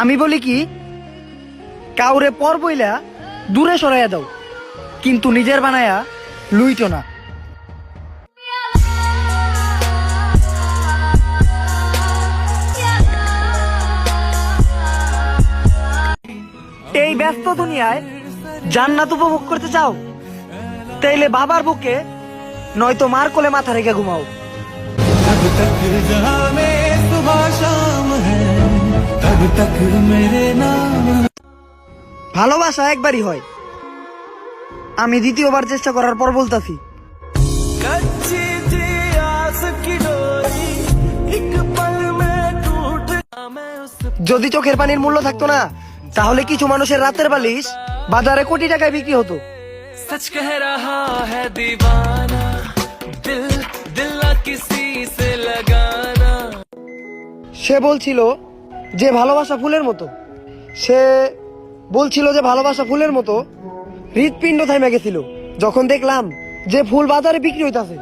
আমি বলি কি, কাউরে পর বইলা দূরে সরাইয়া দাও, কিন্তু নিজের বানায়া লুইটো না। এই ব্যস্ত দুনিয়ায় জান্নাত উপভোগ করতে চাও, তাইলে বাবার বুকে নয়তো মার কোলে মাথা রেখে ঘুমাও। तब तक जहां में सुबह शाम है, तब तक मेरे नाम। ভালোবাসা একবারই হয়, আমি দ্বিতীয়বার চেষ্টা করার পর বলতাছি। कच्ची थी आस की डोरी, एक पल में टूट मैं उस। যদি চোখের পানির মূল্য থাকতো না, তাহলে কিছু মানুষের রাতের বালিশ বাজারে কোটি টাকায় বিক্রি হতো। सच कह रहा है दीवाना, दिल दिल ना किसी से लगाना। সে বলছিল যে ভালোবাসা ফুলের মতো, সে বলছিল যে ভালোবাসা ফুলের মতো। হৃৎপিণ্ড থাইমা গেছিল যখন দেখলাম যে ফুল বাজারে বিক্রি হইতাছে।